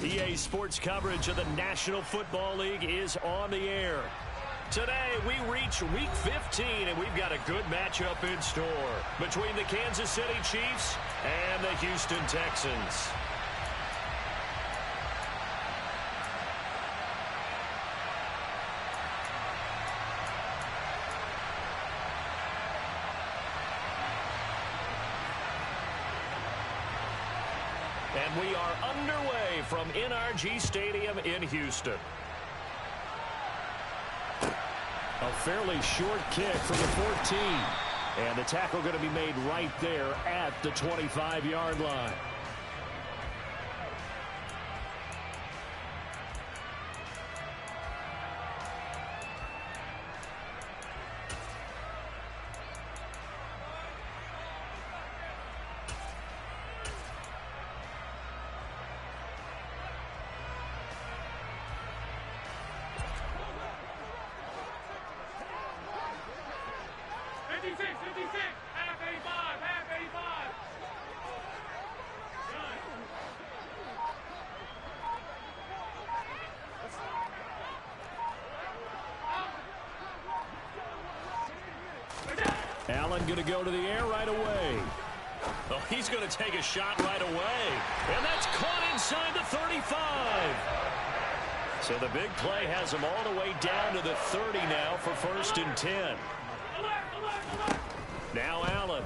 EA Sports coverage of the National Football League is on the air. Today, we reach Week 15, and we've got a good matchup in store between the Kansas City Chiefs and the Houston Texans. And we are underway from NRG Stadium in Houston. A fairly short kick from the 14. And the tackle going to be made right there at the 25-yard line. Allen going to go to the air right away. Oh, he's going to take a shot right away. And that's caught inside the 35. So the big play has him all the way down to the 30 now for 1st and 10. Now Allen.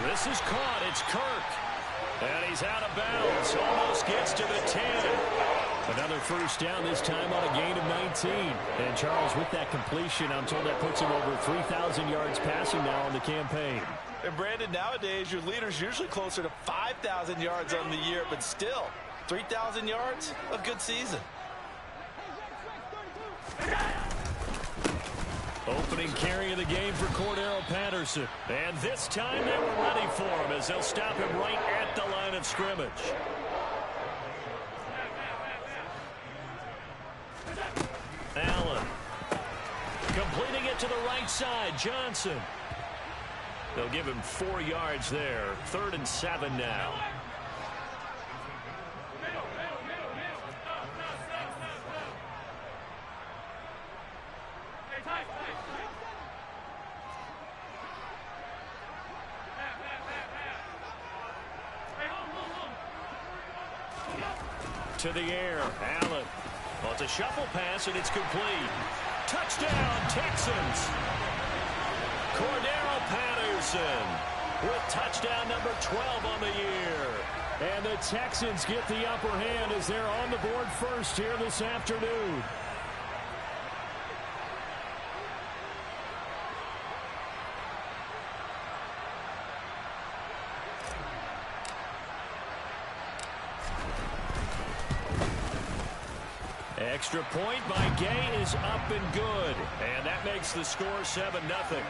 This is caught. It's Kirk. And he's out of bounds. Almost gets to the 10. Another first down, this time on a gain of 19. And Charles, with that completion, I'm told that puts him over 3,000 yards passing now on the campaign. And Brandon, nowadays your leader's usually closer to 5,000 yards on the year, but still, 3,000 yards, a good season. Opening carry of the game for Cordero Patterson. And this time they were ready for him as they'll stop him right at the line of scrimmage. Allen. Completing it to the right side. Johnson. They'll give him 4 yards there. 3rd and 7 now. To the air. Allen. Well, it's a shuffle pass, and it's complete. Touchdown, Texans. Cordero Patterson with touchdown number 12 on the year. And the Texans get the upper hand as they're on the board first here this afternoon. Extra point by Gay is up and good. And that makes the score 7-0.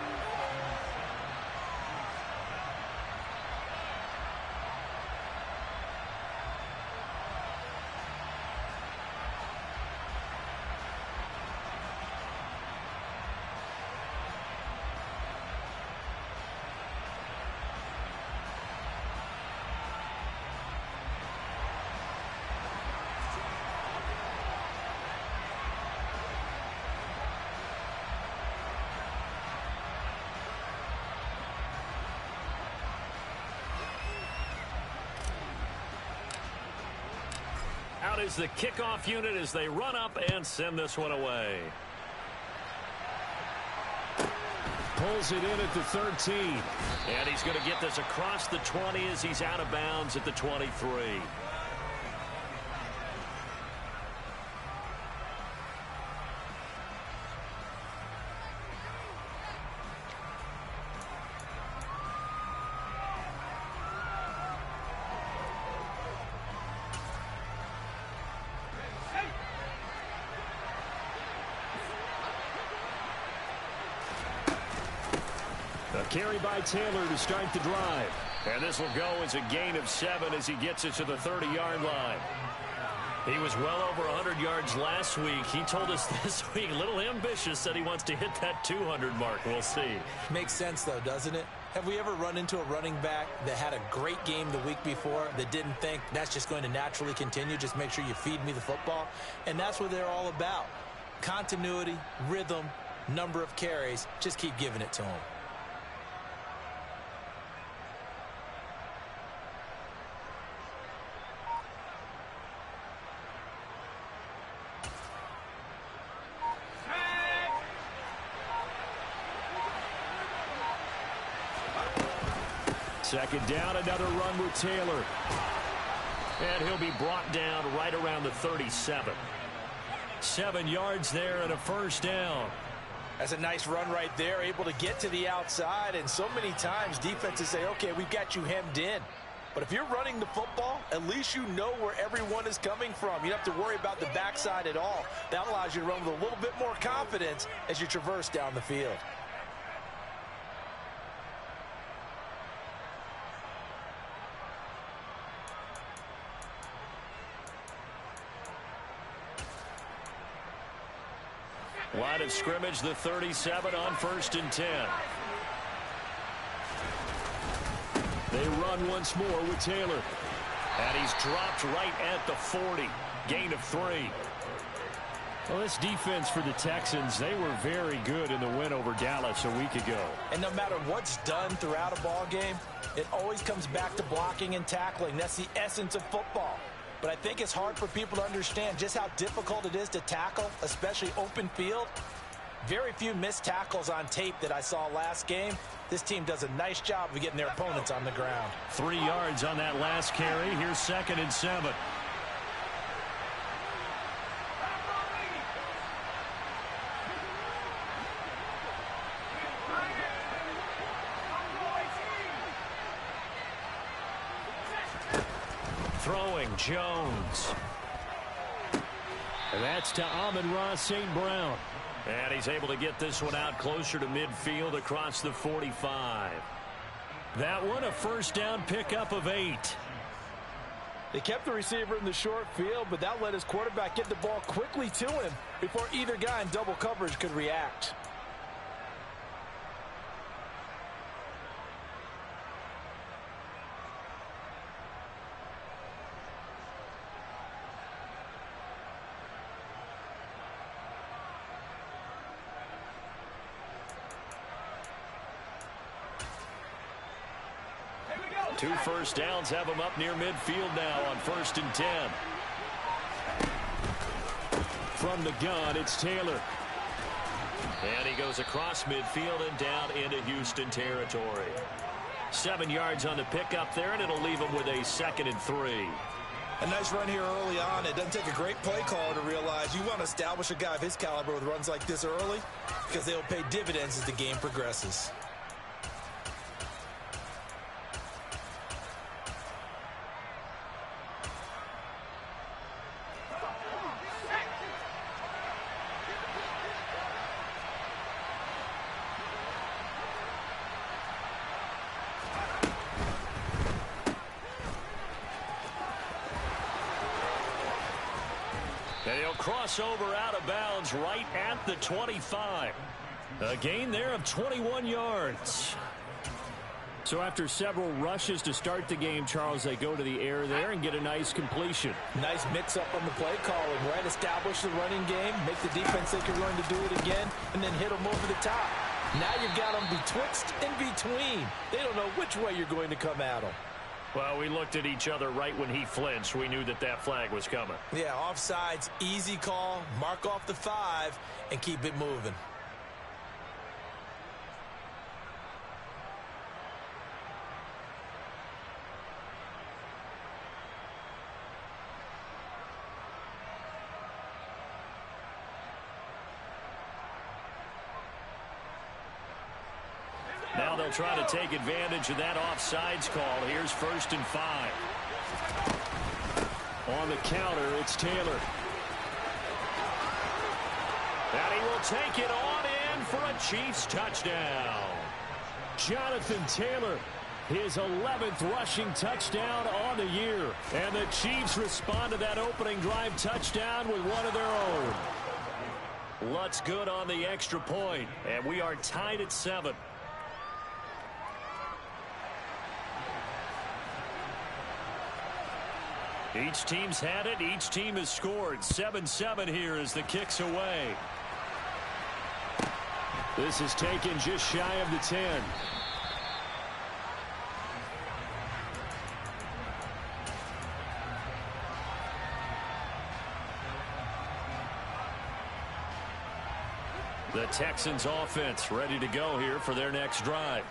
Out is the kickoff unit as they run up and send this one away. Pulls it in at the 13. And he's going to get this across the 20 as he's out of bounds at the 23. Carry by Taylor to start the drive. And this will go as a gain of 7 as he gets it to the 30-yard line. He was well over 100 yards last week. He told us this week, a little ambitious, said he wants to hit that 200 mark. We'll see. Makes sense, though, doesn't it? Have we ever run into a running back that had a great game the week before that didn't think that's just going to naturally continue? Just make sure you feed me the football. And that's what they're all about. Continuity, rhythm, number of carries. Just keep giving it to them. Second down, another run with Taylor. And he'll be brought down right around the 37. 7 yards there and a first down. That's a nice run right there, able to get to the outside. And so many times defenses say, okay, we've got you hemmed in. But if you're running the football, at least you know where everyone is coming from. You don't have to worry about the backside at all. That allows you to run with a little bit more confidence as you traverse down the field. Line of scrimmage, the 37 on 1st and 10. They run once more with Taylor. And he's dropped right at the 40. Gain of 3. Well, this defense for the Texans, they were very good in the win over Dallas a week ago. And no matter what's done throughout a ball game, it always comes back to blocking and tackling. That's the essence of football. But I think it's hard for people to understand just how difficult it is to tackle, especially open field. Very few missed tackles on tape that I saw last game. This team does a nice job of getting their opponents on the ground. 3 yards on that last carry. Here's 2nd and 7. Throwing Jones. And that's to Amon-Ra St. Brown. And he's able to get this one out closer to midfield across the 45. That one a first down pickup of 8. They kept the receiver in the short field, but that let his quarterback get the ball quickly to him before either guy in double coverage could react. Two first downs have him up near midfield now on 1st and 10. From the gun, it's Taylor. And he goes across midfield and down into Houston territory. 7 yards on the pickup there, and it'll leave him with a 2nd and 3. A nice run here early on. It doesn't take a great play caller to realize you want to establish a guy of his caliber with runs like this early because they'll pay dividends as the game progresses. And he'll cross over out of bounds right at the 25. A gain there of 21 yards. So after several rushes to start the game, Charles, they go to the air there and get a nice completion. Nice mix-up on the play calling, right? Establish the running game, make the defense think you're going to do it again, and then hit them over the top. Now you've got them betwixt and between. They don't know which way you're going to come at them. Well, we looked at each other right when he flinched. We knew that that flag was coming. Yeah, offsides, easy call, mark off the 5, and keep it moving. Now they'll try to take advantage of that offsides call. Here's 1st and 5. On the counter, it's Taylor. And he will take it on in for a Chiefs touchdown. Jonathan Taylor, his 11th rushing touchdown on the year. And the Chiefs respond to that opening drive touchdown with one of their own. Lutz good on the extra point, and we are tied at 7. Each team's had it. Each team has scored. 7-7 here as the kick's away. This is taken just shy of the 10. The Texans offense ready to go here for their next drive.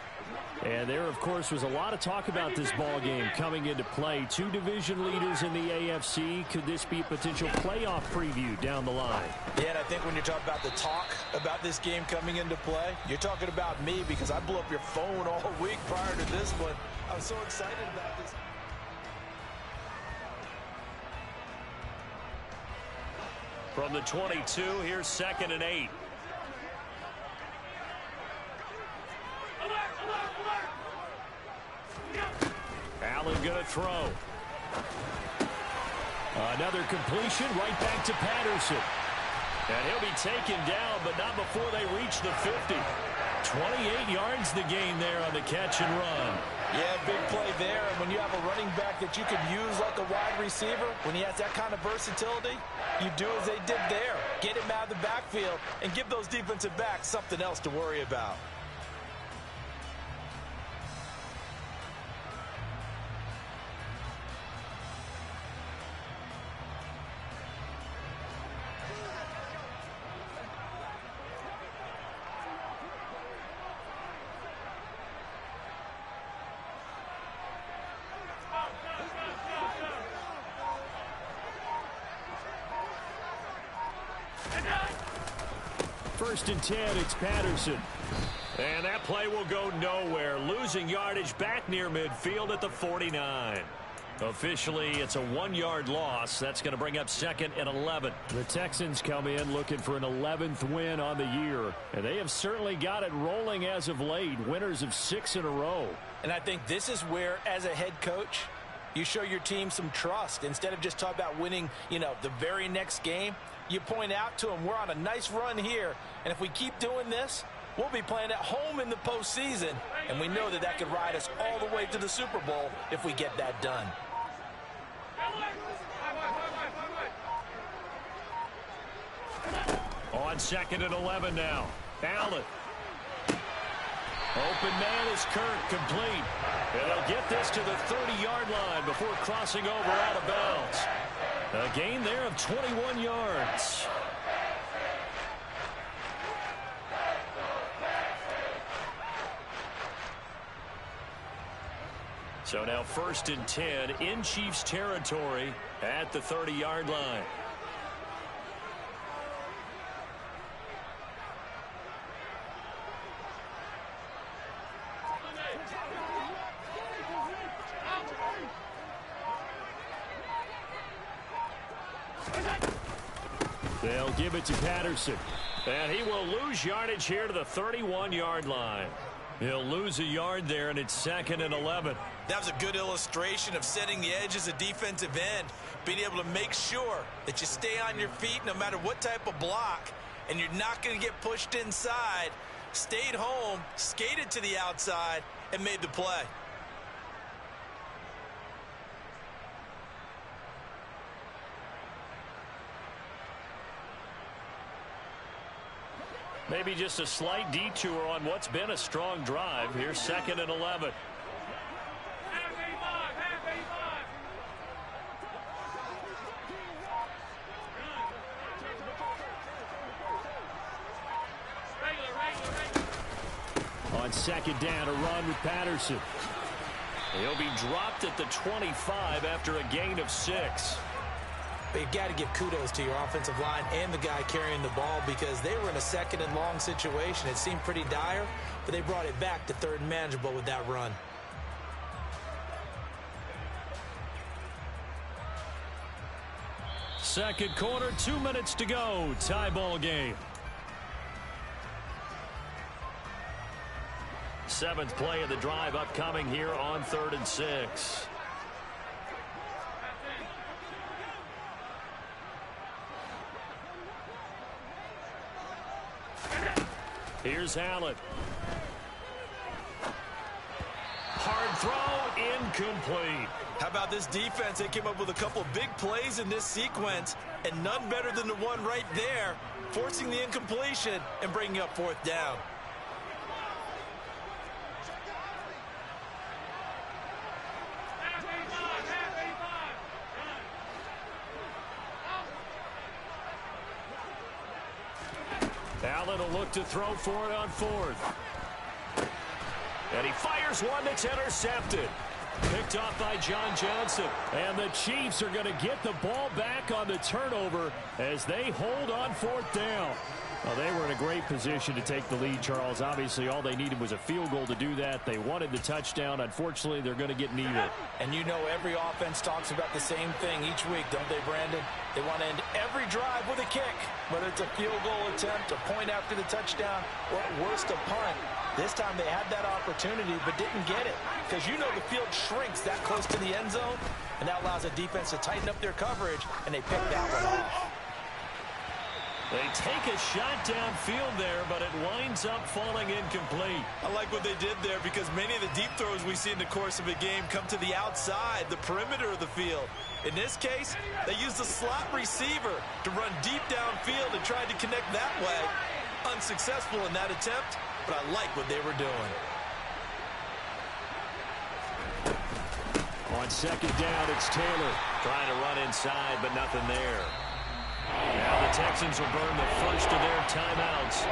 And there, of course, was a lot of talk about this ball game coming into play. Two division leaders in the AFC. Could this be a potential playoff preview down the line? Yeah, and I think when you're talking about the talk about this game coming into play, you're talking about me because I blew up your phone all week prior to this one. I'm so excited about this. From the 22, here's 2nd and 8. Allen going to throw. Another completion right back to Patterson. And he'll be taken down, but not before they reach the 50. 28 yards the gain there on the catch and run. Yeah, big play there. And when you have a running back that you could use like a wide receiver, when he has that kind of versatility, you do as they did there. Get him out of the backfield and give those defensive backs something else to worry about. First and 10, it's Patterson. And that play will go nowhere. Losing yardage back near midfield at the 49. Officially, it's a 1-yard loss. That's going to bring up 2nd and 11. The Texans come in looking for an 11th win on the year. And they have certainly got it rolling as of late. Winners of 6 in a row. And I think this is where, as a head coach, you show your team some trust. Instead of just talking about winning, the very next game, you point out to them, we're on a nice run here. And if we keep doing this, we'll be playing at home in the postseason. And we know that that could ride us all the way to the Super Bowl if we get that done. On 2nd and 11 now. Allen. Open man is Kirk, complete. And they'll get this to the 30-yard line before crossing over out of bounds. A gain there of 21 yards. So now 1st and 10 in Chiefs territory at the 30-yard line. They'll give it to Patterson. And he will lose yardage here to the 31-yard line. He'll lose a yard there, and it's 2nd and 11. That was a good illustration of setting the edge as a defensive end, being able to make sure that you stay on your feet no matter what type of block, and you're not going to get pushed inside. Stayed home, skated to the outside, and made the play. Maybe just a slight detour on what's been a strong drive. Here's 2nd and 11. On 2nd down, a run with Patterson. He'll be dropped at the 25 after a gain of 6. But you've got to give kudos to your offensive line and the guy carrying the ball because they were in a 2nd and long situation. It seemed pretty dire, but they brought it back to 3rd and manageable with that run. Second quarter, 2 minutes to go. Tie ball game. 7th play of the drive upcoming here on 3rd and 6. Here's Allen. Hard throw, incomplete. How about this defense? They came up with a couple of big plays in this sequence, and none better than the one right there, forcing the incompletion and bringing up fourth down. Allen will look to throw for it on fourth. And he fires one that's intercepted. Picked off by John Johnson. And the Chiefs are going to get the ball back on the turnover as they hold on fourth down. Well, they were in a great position to take the lead, Charles. Obviously, all they needed was a field goal to do that. They wanted the touchdown. Unfortunately, they're going to get neither. And you know every offense talks about the same thing each week, don't they, Brandon? They want to end every drive with a kick, whether it's a field goal attempt, a point after the touchdown, or at worst, a punt. This time they had that opportunity but didn't get it because you know the field shrinks that close to the end zone, and that allows the defense to tighten up their coverage, and they pick that one off. They take a shot downfield there, but it winds up falling incomplete. I like what they did there because many of the deep throws we see in the course of a game come to the outside, the perimeter of the field. In this case, they used the slot receiver to run deep downfield and tried to connect that way. Unsuccessful in that attempt, but I like what they were doing. On second down, it's Taylor trying to run inside, but nothing there. Now the Texans will burn the first of their timeouts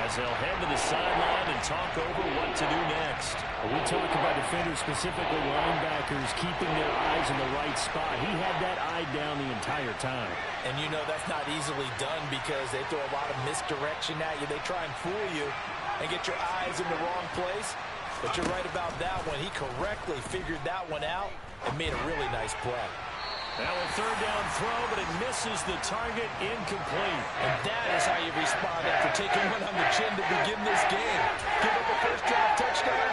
as they'll head to the sideline and talk over what to do next. We talk about defenders, specifically linebackers, keeping their eyes in the right spot. He had that eye down the entire time. And you know that's not easily done because they throw a lot of misdirection at you. They try and fool you and get your eyes in the wrong place. But you're right about that one. He correctly figured that one out and made a really nice play. Now a third down throw, but it misses the target, incomplete. And that is how you respond after taking one on the chin to begin this game. Give up a first drive touchdown,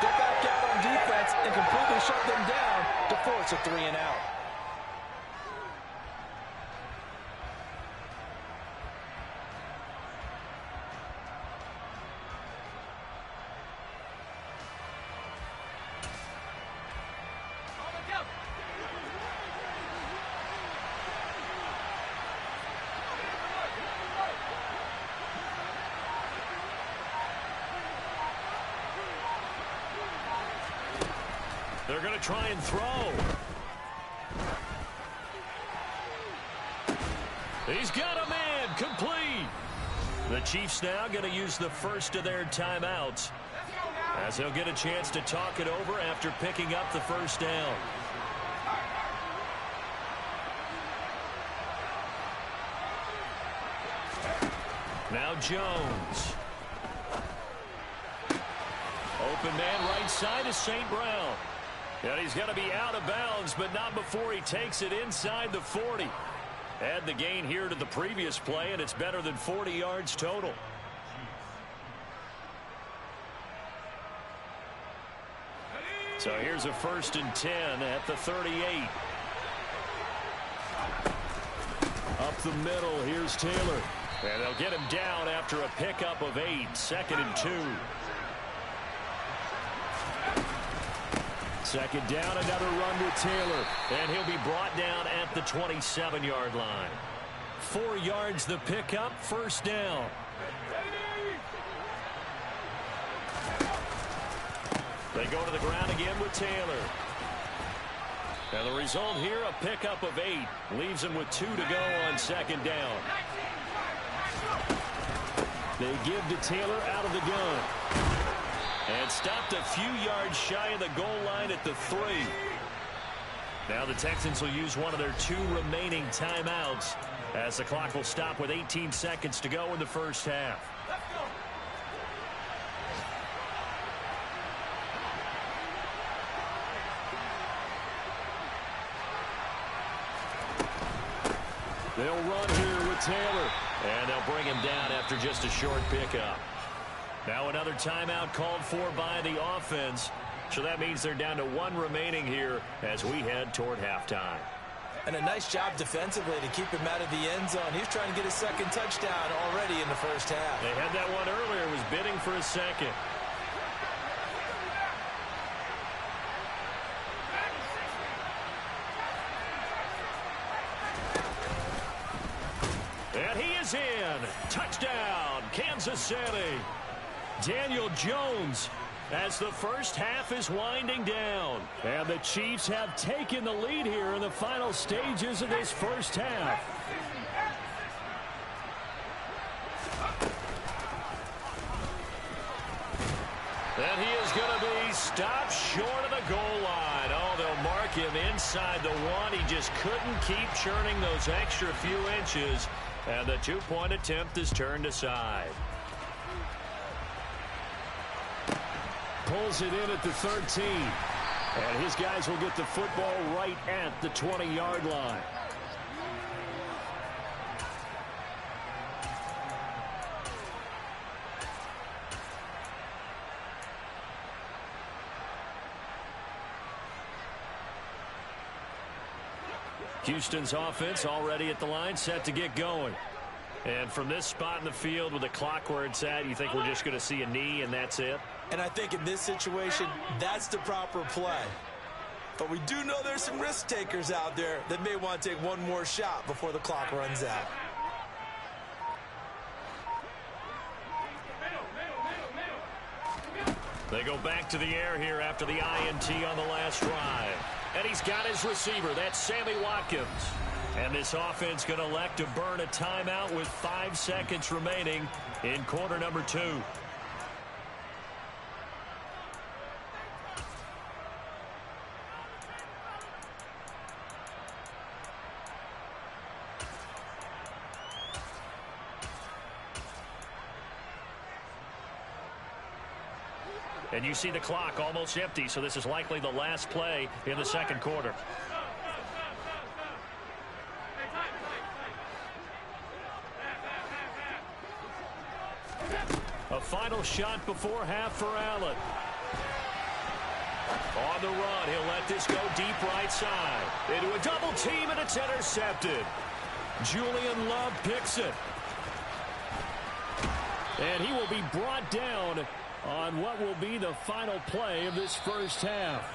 go back out on defense, and completely shut them down to force a 3-and-out. They're going to try and throw. He's got a man, complete. The Chiefs now going to use the first of their timeouts as they'll get a chance to talk it over after picking up the first down. Now Jones. Open man right side is St. Brown. And he's got to be out of bounds, but not before he takes it inside the 40. Add the gain here to the previous play, and it's better than 40 yards total. So here's a 1st and 10 at the 38. Up the middle, here's Taylor. And they'll get him down after a pickup of 8, 2nd and 2. Second down, another run with Taylor. And he'll be brought down at the 27-yard line. 4 yards the pickup, first down. They go to the ground again with Taylor. And the result here, a pickup of 8. Leaves him with 2 to go on second down. They give to Taylor out of the gun. And stopped a few yards shy of the goal line at the 3. Now the Texans will use one of their 2 remaining timeouts as the clock will stop with 18 seconds to go in the first half. They'll run here with Taylor. And they'll bring him down after just a short pickup. Now another timeout called for by the offense. So that means they're down to 1 remaining here as we head toward halftime. And a nice job defensively to keep him out of the end zone. He's trying to get his second touchdown already in the first half. They had that one earlier, was bidding for a second. And he is in. Touchdown, Kansas City. Daniel Jones, as the first half is winding down. And the Chiefs have taken the lead here in the final stages of this first half. And he is going to be stopped short of the goal line. Oh, they'll mark him inside the one. He just couldn't keep churning those extra few inches. And the two-point attempt is turned aside. Pulls it in at the 13. And his guys will get the football right at the 20-yard line. Houston's offense already at the line, set to get going. And from this spot in the field with the clock where it's at, you think we're just going to see a knee and that's it? And I think in this situation, that's the proper play. But we do know there's some risk takers out there that may want to take one more shot before the clock runs out. They go back to the air here after the INT on the last drive. And he's got his receiver. That's Sammy Watkins. And this offense going to elect to burn a timeout with 5 seconds remaining in quarter number 2. And you see the clock almost empty, so this is likely the last play in the second quarter. A final shot before half for Allen. On the run, he'll let this go deep right side. Into a double team, and it's intercepted. Julian Love picks it. And he will be brought down on what will be the final play of this first half.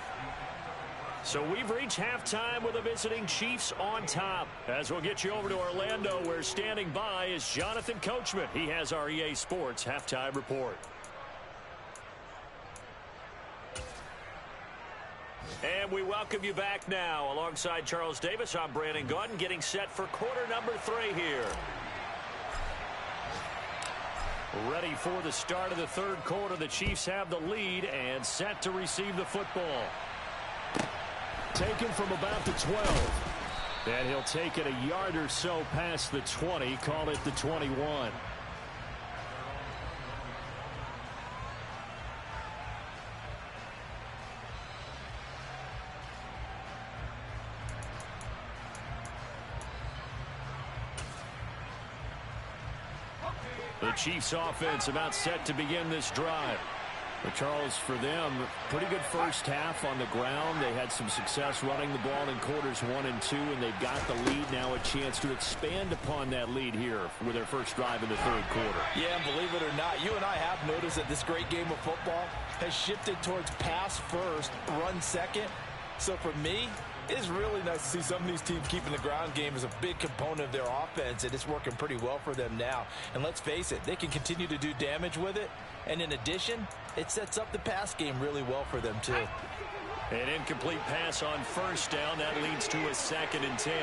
So we've reached halftime with the visiting Chiefs on top. As we'll get you over to Orlando, where standing by is Jonathan Coachman. He has our EA Sports halftime report. And we welcome you back now. Alongside Charles Davis, I'm Brandon Gaudin, getting set for quarter number 3 here. Ready for the start of the third quarter. The Chiefs have the lead and set to receive the football. Taken from about the 12. And he'll take it a yard or so past the 20. Call it the 21. The Chiefs offense about set to begin this drive. But Charles, for them, pretty good first half on the ground. They had some success running the ball in quarters 1 and 2, and they've got the lead now, a chance to expand upon that lead here with their first drive in the third quarter. Yeah, and believe it or not, you and I have noticed that this great game of football has shifted towards pass first, run second. So for me, it's really nice to see some of these teams keeping the ground game as a big component of their offense, and it's working pretty well for them now. And let's face it, they can continue to do damage with it. And in addition, it sets up the pass game really well for them, too. An incomplete pass on first down. That leads to a 2nd and 10.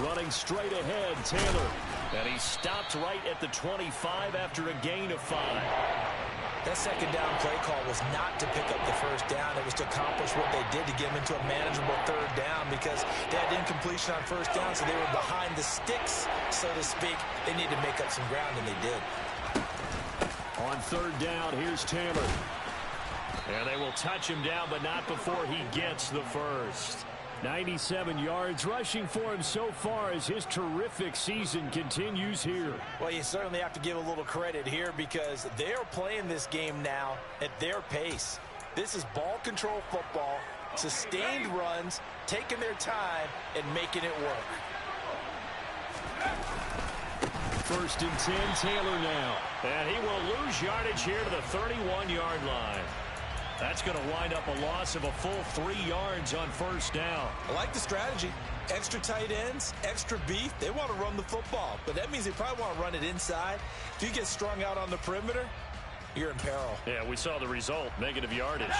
Running straight ahead, Taylor. And he stopped right at the 25 after a gain of 5. That second down play call was not to pick up the first down. It was to accomplish what they did to get them into a manageable third down, because they had incompletion on first down, so they were behind the sticks, so to speak. They needed to make up some ground, and they did. On third down, here's Taylor. And they will touch him down, but not before he gets the first. 97 yards rushing for him so far as his terrific season continues here. Well, you certainly have to give a little credit here, because they're playing this game now at their pace. This is ball control football, sustained runs, taking their time, and making it work. 1st and 10, Taylor now. And he will lose yardage here to the 31-yard line. That's going to wind up a loss of a full 3 yards on first down. I like the strategy. Extra tight ends, extra beef. They want to run the football, but that means they probably want to run it inside. If you get strung out on the perimeter, you're in peril. Yeah, we saw the result, negative yardage.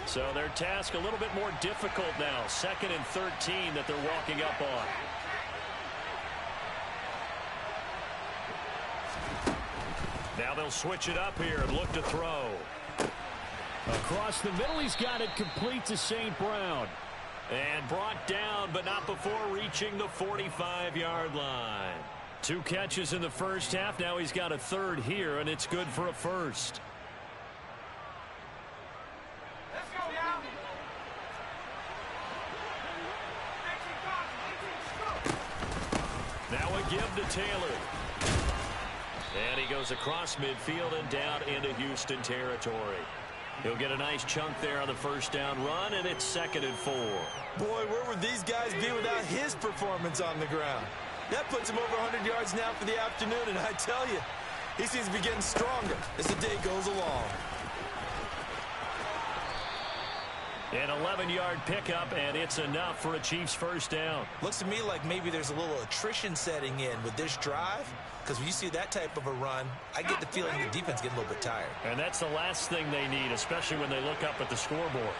So their task a little bit more difficult now. 2nd and 13 that they're walking up on. Now they'll switch it up here and look to throw. Across the middle, he's got it complete to St. Brown. And brought down, but not before reaching the 45-yard line. 2 catches in the first half. Now he's got a 3rd here, and it's good for a 1st. Let's go, y'all. Now a give to Taylor. And he goes across midfield and down into Houston territory. He'll get a nice chunk there on the first down run, and it's 2nd and 4. Boy, where would these guys be without his performance on the ground? That puts him over 100 yards now for the afternoon, and I tell you, he seems to be getting stronger as the day goes along. An 11-yard pickup, and it's enough for a Chiefs first down. Looks to me like maybe there's a little attrition setting in with this drive, because when you see that type of a run, I get the feeling the defense getting a little bit tired. And that's the last thing they need, especially when they look up at the scoreboard.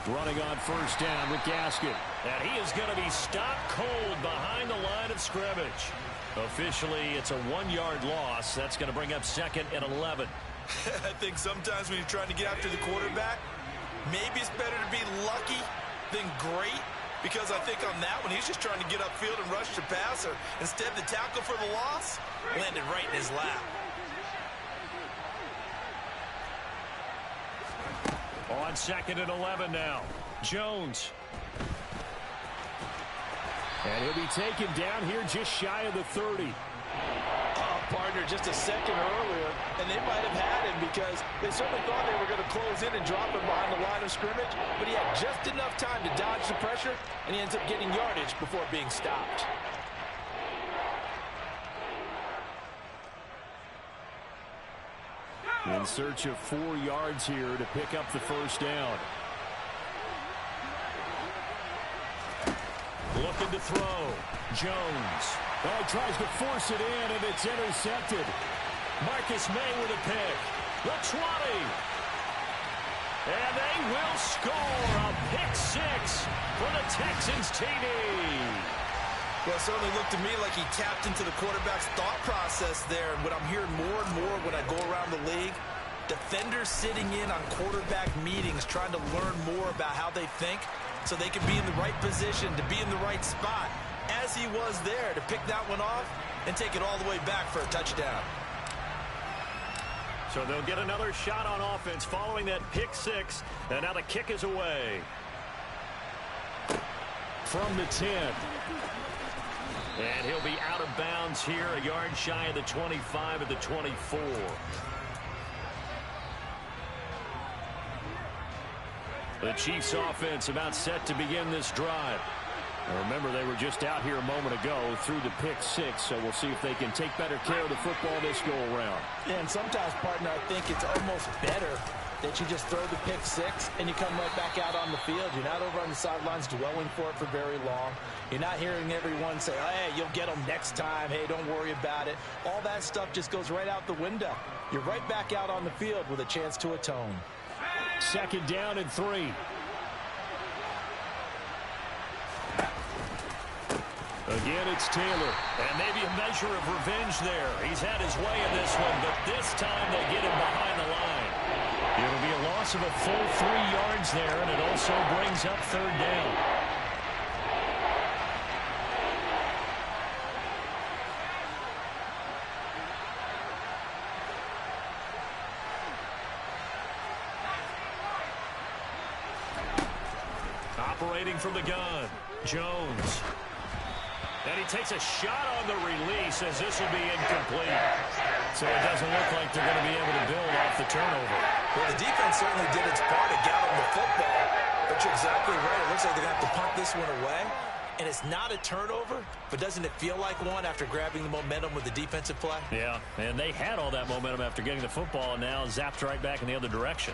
Running on first down with Gaskin. And he is going to be stopped cold behind the line of scrimmage. Officially, it's a 1-yard loss. That's going to bring up 2nd and 11. I think sometimes when you're trying to get after the quarterback, maybe it's better to be lucky than great. Because I think on that one, he's just trying to get upfield and rush the passer. Instead, the tackle for the loss landed right in his lap. On 2nd and 11 now. Jones. And he'll be taken down here just shy of the 30. Partner just a second earlier, and they might have had him because they certainly thought they were going to close in and drop him behind the line of scrimmage, but he had just enough time to dodge the pressure, and he ends up getting yardage before being stopped. In search of 4 yards here to pick up the first down. Looking to throw. Jones. Oh, he tries to force it in, and it's intercepted. Marcus May with a pick. The 20. And they will score a pick 6 for the Texans TD. Well, it certainly looked to me like he tapped into the quarterback's thought process there. And what I'm hearing more and more when I go around the league, defenders sitting in on quarterback meetings trying to learn more about how they think so they can be in the right position, to be in the right spot, as he was there, to pick that one off and take it all the way back for a touchdown. So they'll get another shot on offense following that pick 6, and now the kick is away. From the 10. And he'll be out of bounds here, a yard shy of the 25 at the 24. The Chiefs offense about set to begin this drive. And remember, they were just out here a moment ago through the pick 6, so we'll see if they can take better care of the football this go-around. Yeah, and sometimes, partner, I think it's almost better that you just throw the pick 6 and you come right back out on the field. You're not over on the sidelines dwelling for it for very long. You're not hearing everyone say, oh, hey, you'll get them next time. Hey, don't worry about it. All that stuff just goes right out the window. You're right back out on the field with a chance to atone. 2nd down and 3. Again, it's Taylor. And maybe a measure of revenge there. He's had his way in this one, but this time they get him behind the line. It'll be a loss of a full 3 yards there, and it also brings up 3rd down. Operating from the gun, Jones. And he takes a shot on the release as this will be incomplete. So it doesn't look like they're going to be able to build off the turnover. Well, the defense certainly did its part to get him the football. But you're exactly right. It looks like they're going to have to punt this one away. And it's not a turnover, but doesn't it feel like one after grabbing the momentum with the defensive play? Yeah, and they had all that momentum after getting the football, and now zapped right back in the other direction.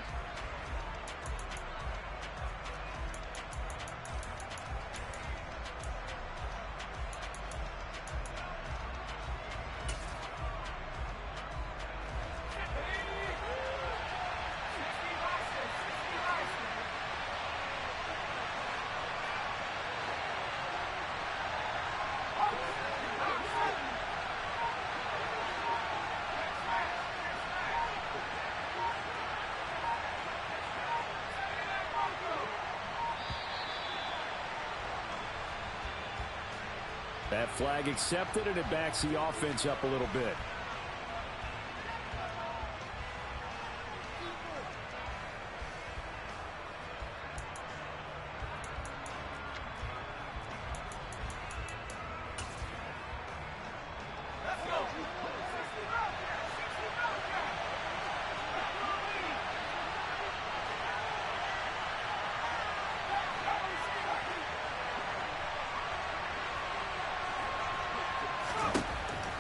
That flag accepted, and it backs the offense up a little bit.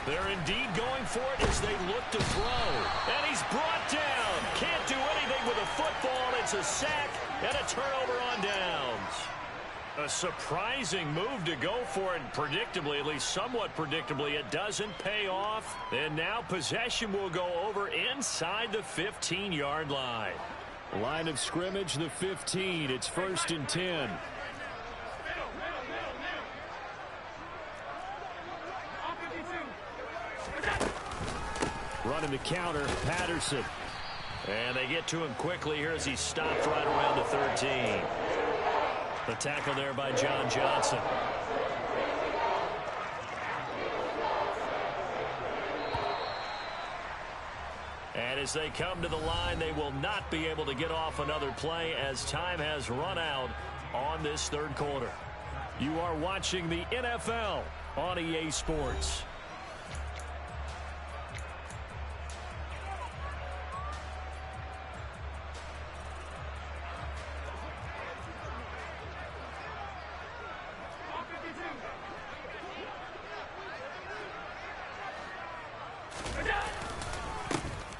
They're indeed going for it as they look to throw. And he's brought down. Can't do anything with a football. It's a sack and a turnover on downs. A surprising move to go for it. Predictably, at least somewhat predictably, it doesn't pay off. And now possession will go over inside the 15-yard line. Line of scrimmage, the 15. It's 1st and 10. Running the counter, Patterson. And they get to him quickly here as he stopped right around the 13. The tackle there by John Johnson. And as they come to the line, they will not be able to get off another play as time has run out on this third quarter. You are watching the NFL on EA Sports.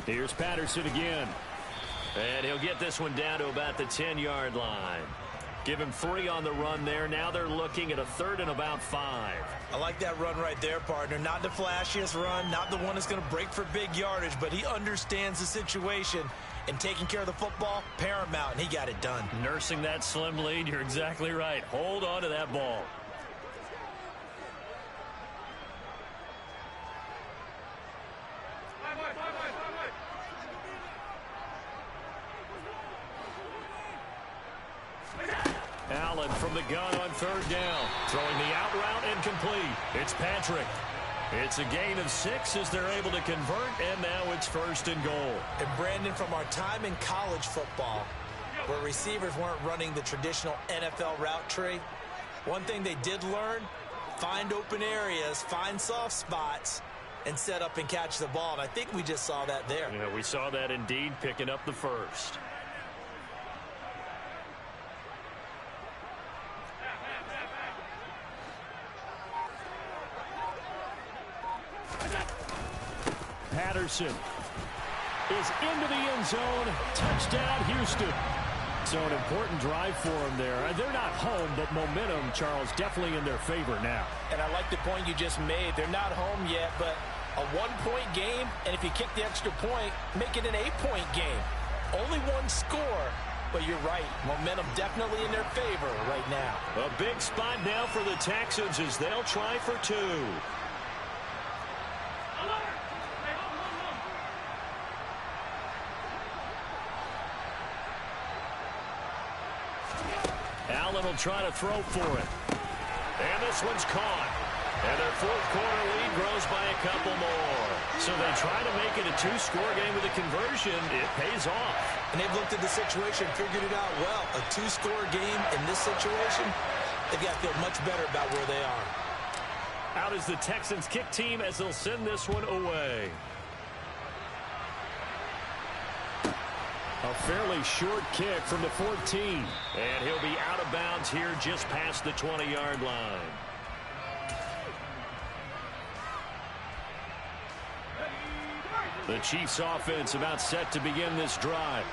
Here's Patterson again. And he'll get this one down to about the 10-yard line. Give him 3 on the run there. Now they're looking at a 3rd and about 5. I like that run right there, partner. Not the flashiest run, not the one that's going to break for big yardage, but he understands the situation. And taking care of the football, paramount, and he got it done. Nursing that slim lead, you're exactly right. Hold on to that ball. Allen from the gun on 3rd down. Throwing the out route incomplete. It's Patrick. It's a gain of 6 as they're able to convert, and now it's 1st and goal. And Brandon, from our time in college football, where receivers weren't running the traditional NFL route tree, one thing they did learn, find open areas, find soft spots, and set up and catch the ball. And I think we just saw that there. Yeah, we saw that indeed, picking up the 1st. Patterson is into the end zone. Touchdown, Houston. So an important drive for them there. They're not home, but momentum, Charles, definitely in their favor now. And I like the point you just made. They're not home yet, but a 1-point game, and if you kick the extra point, make it an 8-point game. Only one score, but you're right. Momentum definitely in their favor right now. A big spot now for the Texans as they'll try for 2. Allen will try to throw for it. And this one's caught. And their 4th quarter lead grows by a couple more. So they try to make it a 2-score game with a conversion. It pays off. And they've looked at the situation, figured it out well. A 2-score game in this situation, they've got to feel much better about where they are. Out is the Texans kick team as they'll send this one away. A fairly short kick from the 14. And he'll be out of bounds downs here just past the 20-yard line. The Chiefs offense about set to begin this drive.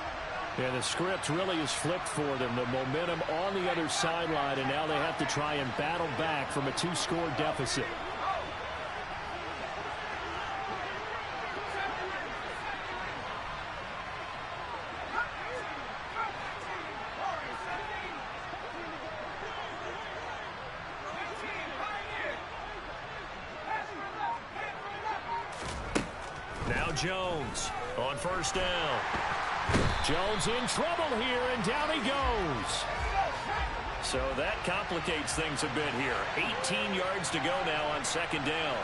Yeah, the script really is flipped for them. The momentum on the other sideline, and now they have to try and battle back from a 2-score deficit. Now Jones on first down. Jones in trouble here, and down he goes. So that complicates things a bit here. 18 yards to go now on second down.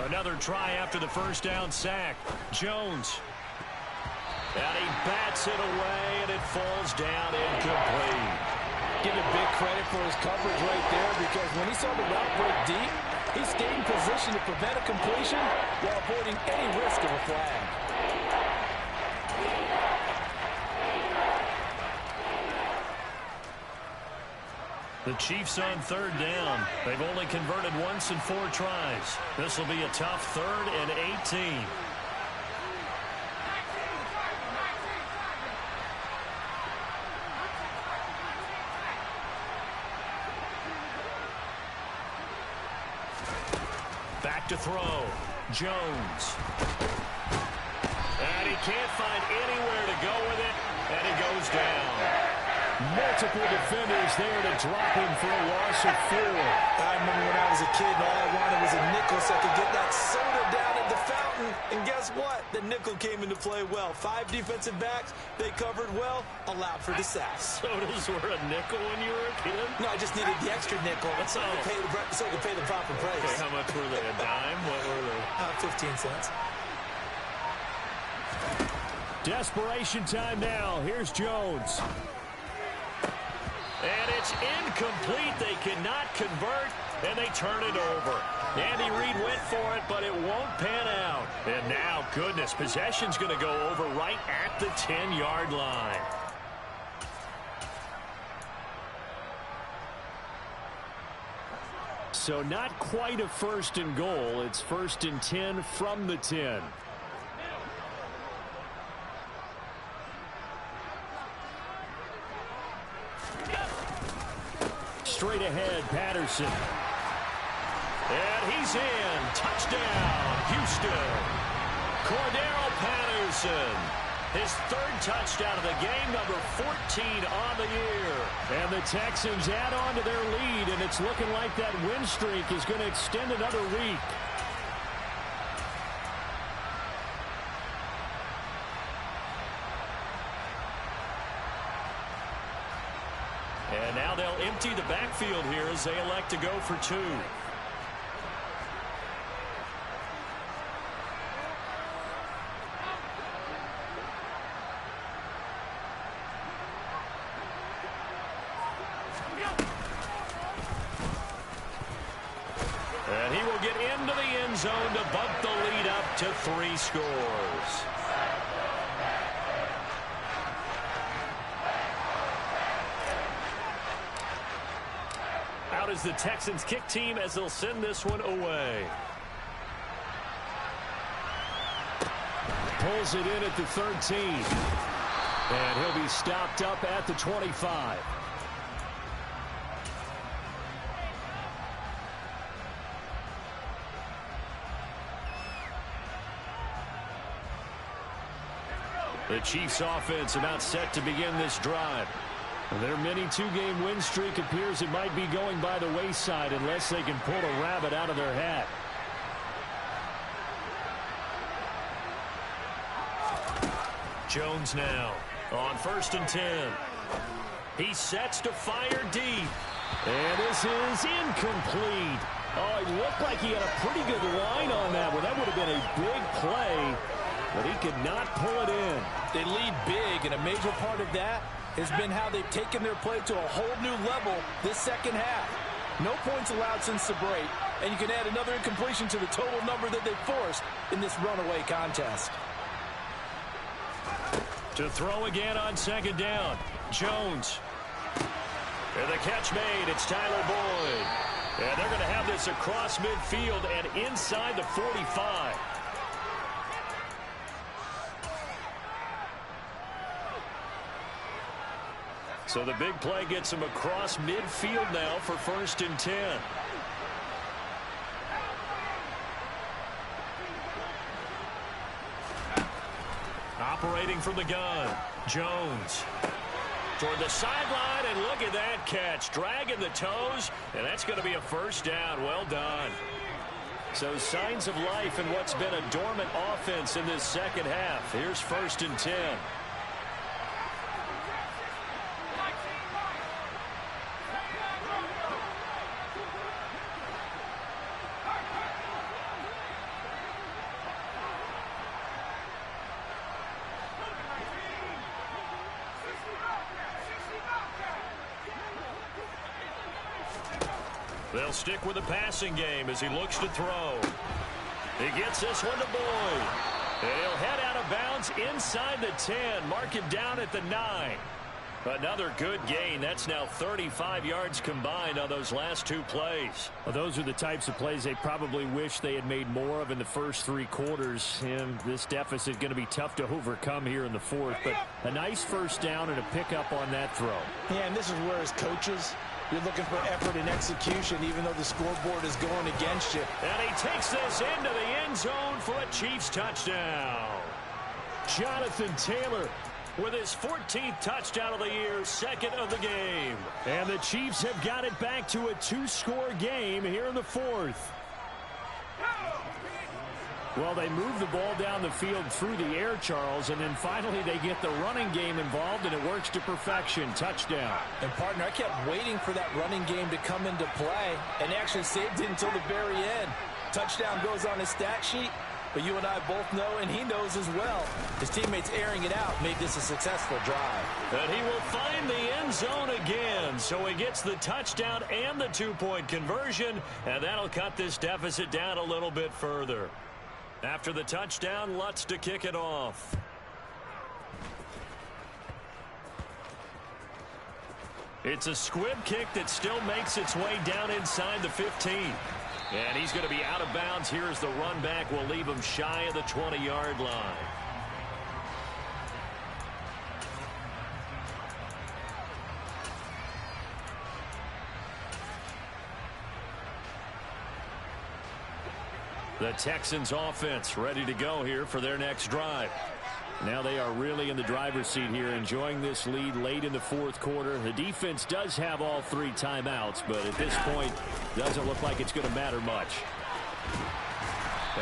Another try after the first down sack. Jones. And he bats it away, and it falls down incomplete. Give him big credit for his coverage right there, because when he saw the route break deep, he stayed in position to prevent a completion while avoiding any risk of a flag. The Chiefs on third down. They've only converted once in 4 tries. This will be a tough 3rd and 18. Back to throw. Jones. And he can't find anywhere to go with it, and he goes down. Multiple defenders there to drop him for a loss of 4. I remember when I was a kid and all I wanted was a nickel so I could get that soda down at the fountain. And guess what? The nickel came into play well. 5 defensive backs, they covered well, allowed for the sacks. Sodas were a nickel when you were a kid? No, I just needed the extra nickel so I could pay the proper price. Okay, how much were they? A dime? What were they? 15 cents. Desperation time now. Here's Jones. And it's incomplete. They cannot convert, and they turn it over. Andy Reid went for it, but it won't pan out. And now, goodness, possession's going to go over right at the 10-yard line. So not quite a 1st and goal. It's 1st and 10 from the 10. Straight ahead, Patterson. And he's in. Touchdown, Houston. Cordero Patterson. His 3rd touchdown of the game, number 14 on the year. And the Texans add on to their lead, and it's looking like that win streak is going to extend another week. And now they'll empty the backfield here as they elect to go for 2. And he will get into the end zone to bump the lead up to 3 scores. Out is the Texans kick team as they'll send this one away. Pulls it in at the 13. And he'll be stopped up at the 25. The Chiefs offense about set to begin this drive. Their mini 2-game win streak appears it might be going by the wayside unless they can pull a rabbit out of their hat. Jones now on 1st and 10. He sets to fire deep. And this is incomplete. Oh, it looked like he had a pretty good line on that one. That would have been a big play, but he could not pull it in. They lead big, and a major part of that has been how they've taken their play to a whole new level this second half. No points allowed since the break, and you can add another incompletion to the total number that they forced in this runaway contest. To throw again on second down, Jones. And the catch made, it's Tyler Boyd. And they're going to have this across midfield and inside the 45. So the big play gets him across midfield now for 1st and 10. Operating from the gun, Jones. Toward the sideline, and look at that catch. Dragging the toes, and that's going to be a 1st down. Well done. So signs of life in what's been a dormant offense in this second half. Here's 1st and 10. They'll stick with the passing game as he looks to throw. He gets this one to Boyd. And he'll head out of bounds inside the 10. Mark him down at the 9. Another good gain. That's now 35 yards combined on those last 2 plays. Well, those are the types of plays they probably wish they had made more of in the first 3 quarters. And this deficit going to be tough to overcome here in the 4th. But a nice 1st down and a pickup on that throw. Yeah, and this is where as coaches, you're looking for effort and execution, even though the scoreboard is going against you. And he takes this into the end zone for a Chiefs touchdown. Jonathan Taylor with his 14th touchdown of the year, 2nd of the game. And the Chiefs have got it back to a 2-score game here in the 4th. Well, they move the ball down the field through the air, Charles, and then finally they get the running game involved, and it works to perfection. Touchdown. And, partner, I kept waiting for that running game to come into play and actually saved it until the very end. Touchdown goes on his stat sheet, but you and I both know, and he knows as well, his teammates airing it out made this a successful drive. And he will find the end zone again, so he gets the touchdown and the 2-point conversion, and that'll cut this deficit down a little bit further. After the touchdown, Lutz to kick it off. It's a squib kick that still makes its way down inside the 15. And he's going to be out of bounds here as the run back will leave him shy of the 20-yard line. The Texans offense ready to go here for their next drive. Now they are really in the driver's seat here, enjoying this lead late in the 4th quarter. The defense does have all 3 timeouts, but at this point, doesn't look like it's going to matter much.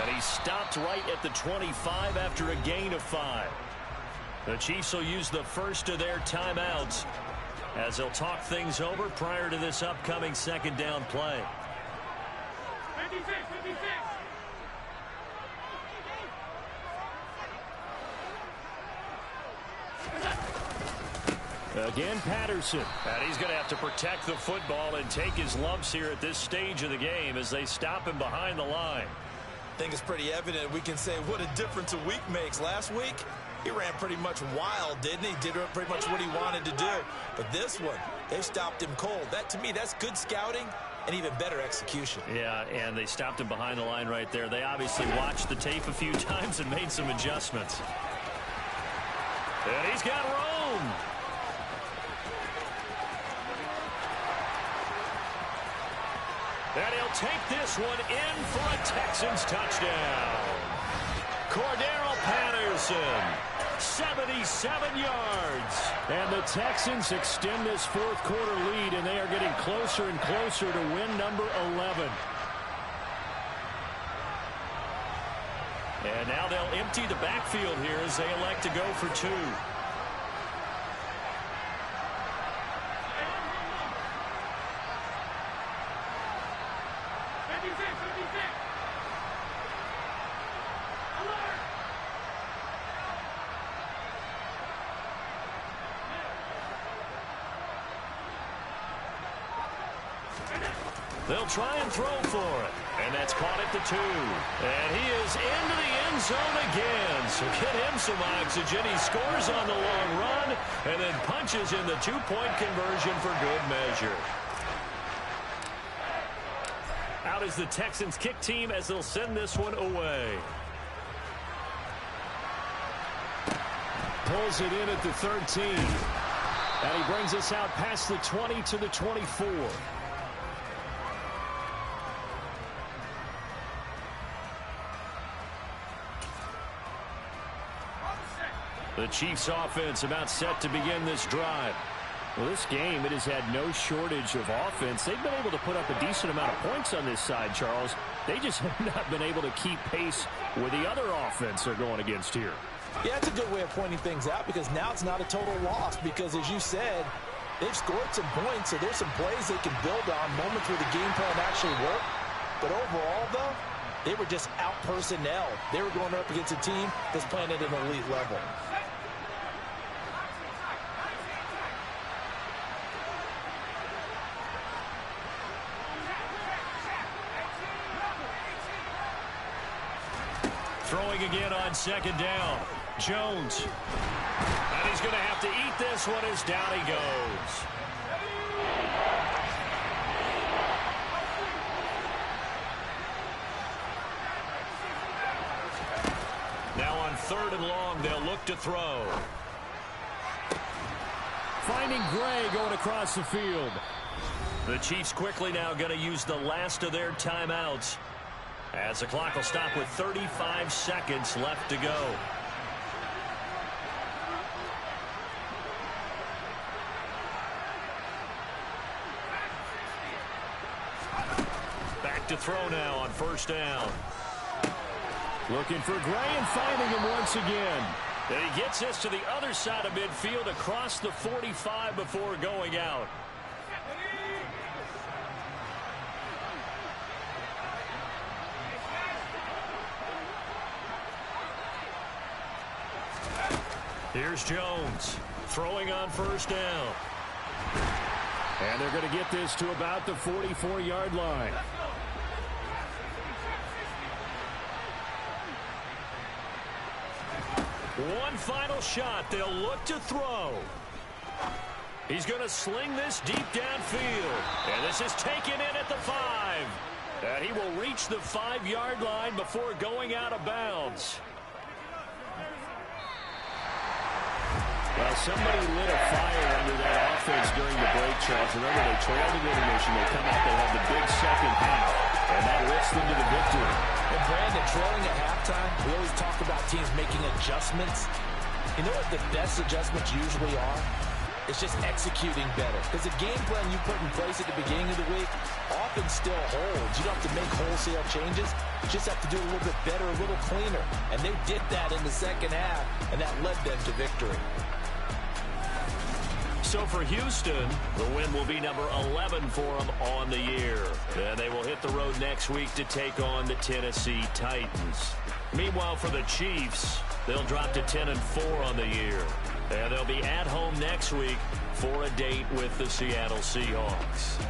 And he stopped right at the 25 after a gain of 5. The Chiefs will use the first of their timeouts as they'll talk things over prior to this upcoming 2nd down play. 56, 56. Again, Patterson. And he's going to have to protect the football and take his lumps here at this stage of the game as they stop him behind the line. I think it's pretty evident. We can say what a difference a week makes. Last week, he ran pretty much wild, didn't he? Did pretty much what he wanted to do. But this one, they stopped him cold. That, to me, that's good scouting and even better execution. Yeah, and they stopped him behind the line right there. They obviously watched the tape a few times and made some adjustments. And he's got room. And he'll take this one in for a Texans touchdown. Cordero Patterson, 77 yards. And the Texans extend this 4th quarter lead, and they are getting closer and closer to win number 11. And now they'll empty the backfield here as they elect to go for 2. They'll try and throw for it. And that's caught at the 2. And he is into the end zone again. So get him some oxygen. He scores on the long run and then punches in the 2-point conversion for good measure. Out is the Texans kick team as they'll send this one away. Pulls it in at the 13. And he brings us out past the 20 to the 24. The Chiefs offense about set to begin this drive. Well, this game, it has had no shortage of offense. They've been able to put up a decent amount of points on this side, Charles. They just have not been able to keep pace with the other offense they're going against here. Yeah, it's a good way of pointing things out because now it's not a total loss because, as you said, they've scored some points, so there's some plays they can build on, moments where the game plan actually worked. But overall, though, they were just out-personnel. They were going up against a team that's playing at an elite level. Throwing again on second down. Jones. And he's going to have to eat this one as down he goes. Now on 3rd and long, they'll look to throw. Finding Gray going across the field. The Chiefs quickly now going to use the last of their timeouts, as the clock will stop with 35 seconds left to go. Back to throw now on 1st down. Looking for Gray and finding him once again. And he gets this to the other side of midfield across the 45 before going out. Here's Jones throwing on 1st down. And they're going to get this to about the 44-yard line. One final shot. They'll look to throw. He's going to sling this deep downfield. And this is taken in at the 5. And he will reach the 5-yard line before going out of bounds. Well, somebody lit a fire under that offense during the break, Charles. Remember, they trailed in intermission. They come out, they have the big second half, and that lifts them to the victory. And Brandon, trailing at halftime, we always talk about teams making adjustments. You know what the best adjustments usually are? It's just executing better. Because the game plan you put in place at the beginning of the week often still holds. You don't have to make wholesale changes. You just have to do a little bit better, a little cleaner. And they did that in the second half, and that led them to victory. So for Houston, the win will be number 11 for them on the year. And they will hit the road next week to take on the Tennessee Titans. Meanwhile, for the Chiefs, they'll drop to 10-4 on the year. And they'll be at home next week for a date with the Seattle Seahawks.